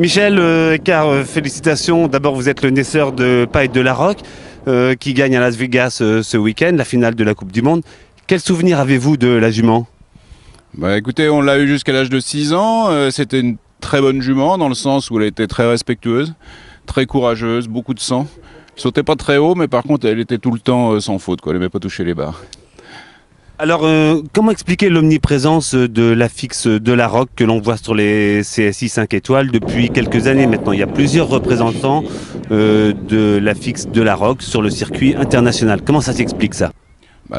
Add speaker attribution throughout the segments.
Speaker 1: Michel Eckhard, félicitations. D'abord, vous êtes le naisseur de Paille de la Roque qui gagne à Las Vegas ce week-end, la finale de la Coupe du Monde. Quel souvenir avez-vous de la jument?
Speaker 2: Écoutez, on l'a eu jusqu'à l'âge de 6 ans. C'était une très bonne jument dans le sens où elle était très respectueuse, très courageuse, beaucoup de sang. Elle sautait pas très haut, mais par contre, elle était tout le temps sans faute, quoi. Elle n'aimait pas toucher les barres.
Speaker 1: Alors, comment expliquer l'omniprésence de l'Affixe de la Roque que l'on voit sur les CSI 5 étoiles depuis quelques années maintenant? Il y a plusieurs représentants de l'Affixe de la Roque sur le circuit international. Comment ça s'explique ça?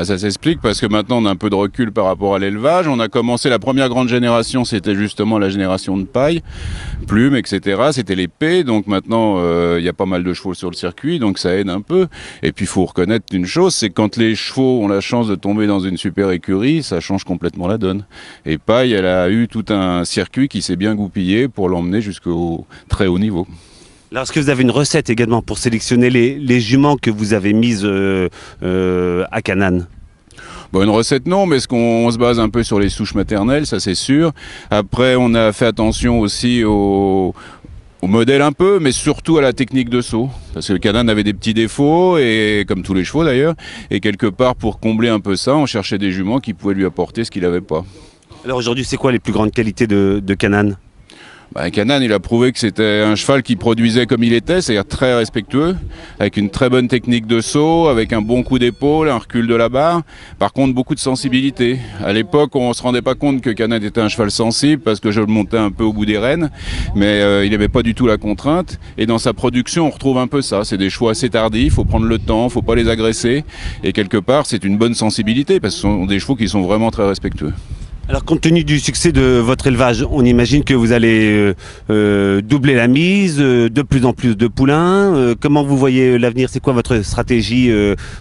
Speaker 2: Ça s'explique parce que maintenant on a un peu de recul par rapport à l'élevage. On a commencé la première grande génération, c'était justement la génération de paille, plumes, etc. C'était les P, donc maintenant il y a pas mal de chevaux sur le circuit, donc ça aide un peu. Et puis il faut reconnaître une chose, c'est que quand les chevaux ont la chance de tomber dans une super écurie, ça change complètement la donne. Et paille, elle a eu tout un circuit qui s'est bien goupillé pour l'emmener jusqu'au très haut niveau.
Speaker 1: Alors, est-ce que vous avez une recette également pour sélectionner les juments que vous avez mises à Canaan?
Speaker 2: Une recette non, mais on se base un peu sur les souches maternelles, ça c'est sûr. Après, on a fait attention aussi au modèle un peu, mais surtout à la technique de saut. Parce que le Canaan avait des petits défauts, et comme tous les chevaux d'ailleurs. Et quelque part, pour combler un peu ça, on cherchait des juments qui pouvaient lui apporter ce qu'il n'avait pas.
Speaker 1: Alors aujourd'hui, c'est quoi les plus grandes qualités de Canaan?
Speaker 2: Canaan, il a prouvé que c'était un cheval qui produisait comme il était, c'est-à-dire très respectueux, avec une très bonne technique de saut, avec un bon coup d'épaule, un recul de la barre. Par contre, beaucoup de sensibilité. À l'époque, on ne se rendait pas compte que Canaan était un cheval sensible parce que je le montais un peu au bout des rênes, mais il n'aimait pas du tout la contrainte. Et dans sa production, on retrouve un peu ça. C'est des chevaux assez tardifs, il faut prendre le temps, il ne faut pas les agresser. Et quelque part, c'est une bonne sensibilité parce que ce sont des chevaux qui sont vraiment très respectueux.
Speaker 1: Alors, compte tenu du succès de votre élevage, on imagine que vous allez doubler la mise, de plus en plus de poulains. Comment vous voyez l'avenir? C'est quoi votre stratégie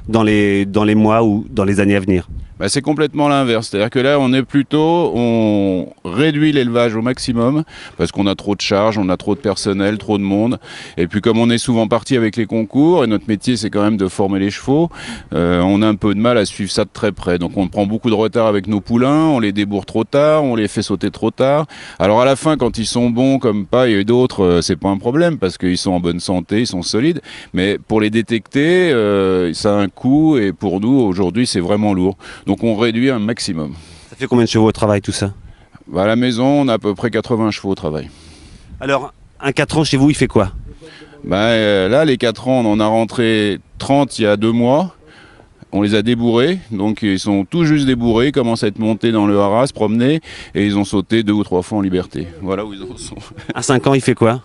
Speaker 1: dans les mois ou dans les années à venir?
Speaker 2: C'est complètement l'inverse, c'est-à-dire que là on réduit l'élevage au maximum parce qu'on a trop de charges, on a trop de personnel, trop de monde, et puis comme on est souvent parti avec les concours, et notre métier c'est quand même de former les chevaux, on a un peu de mal à suivre ça de très près, donc on prend beaucoup de retard avec nos poulains, on les débourre trop tard, on les fait sauter trop tard. Alors à la fin, quand ils sont bons comme Paille et d'autres, c'est pas un problème parce qu'ils sont en bonne santé, ils sont solides, mais pour les détecter, ça a un coût, et pour nous aujourd'hui c'est vraiment lourd. Donc on réduit un maximum.
Speaker 1: Ça fait combien de chevaux au travail tout ça?
Speaker 2: À la maison, on a à peu près 80 chevaux au travail.
Speaker 1: Alors, un 4 ans chez vous, il fait quoi?
Speaker 2: Là, les 4 ans, on en a rentré 30 il y a 2 mois. On les a débourrés, donc ils sont tout juste débourrés, ils commencent à être montés dans le haras, se promener, et ils ont sauté 2 ou 3 fois en liberté. Voilà où ils en sont.
Speaker 1: À 5 ans, il fait quoi?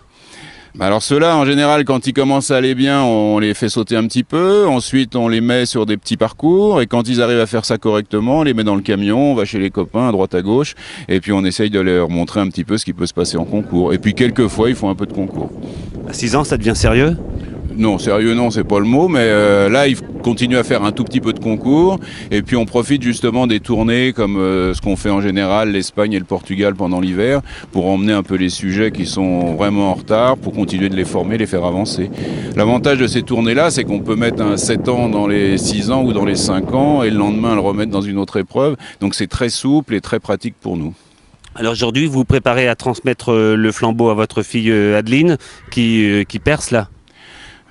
Speaker 2: Alors ceux-là, en général, quand ils commencent à aller bien, on les fait sauter un petit peu. Ensuite, on les met sur des petits parcours. Et quand ils arrivent à faire ça correctement, on les met dans le camion, on va chez les copains, à droite, à gauche. Et puis on essaye de leur montrer un petit peu ce qui peut se passer en concours. Et puis quelquefois, ils font un peu de concours.
Speaker 1: À 6 ans, ça devient sérieux?
Speaker 2: Non, sérieux non, c'est pas le mot, mais là, il continue à faire un tout petit peu de concours, et puis on profite justement des tournées comme ce qu'on fait en général, l'Espagne et le Portugal pendant l'hiver, pour emmener un peu les sujets qui sont vraiment en retard, pour continuer de les former, les faire avancer. L'avantage de ces tournées-là, c'est qu'on peut mettre un 7 ans dans les 6 ans ou dans les 5 ans, et le lendemain le remettre dans une autre épreuve, donc c'est très souple et très pratique pour nous.
Speaker 1: Alors aujourd'hui, vous vous préparez à transmettre le flambeau à votre fille Adeline, qui perce là?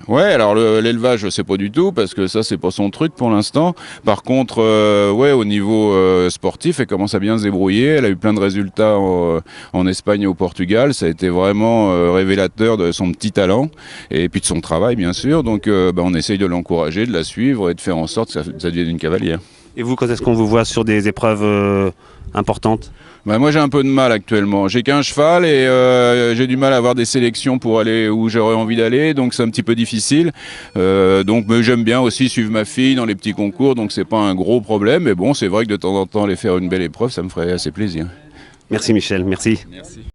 Speaker 2: Ouais, alors l'élevage, je sais pas du tout parce que ça c'est pas son truc pour l'instant. Par contre, au niveau sportif, elle commence à bien se débrouiller. Elle a eu plein de résultats en Espagne et au Portugal. Ça a été vraiment révélateur de son petit talent et puis de son travail bien sûr. Donc, on essaye de l'encourager, de la suivre et de faire en sorte que ça devienne une cavalière.
Speaker 1: Et vous, quand est-ce qu'on vous voit sur des épreuves importantes?
Speaker 2: Moi j'ai un peu de mal actuellement, j'ai qu'un cheval et j'ai du mal à avoir des sélections pour aller où j'aurais envie d'aller, donc c'est un petit peu difficile. Mais j'aime bien aussi suivre ma fille dans les petits concours, donc c'est pas un gros problème, mais bon c'est vrai que de temps en temps aller faire une belle épreuve, ça me ferait assez plaisir.
Speaker 1: Merci Michel, merci.
Speaker 2: Merci.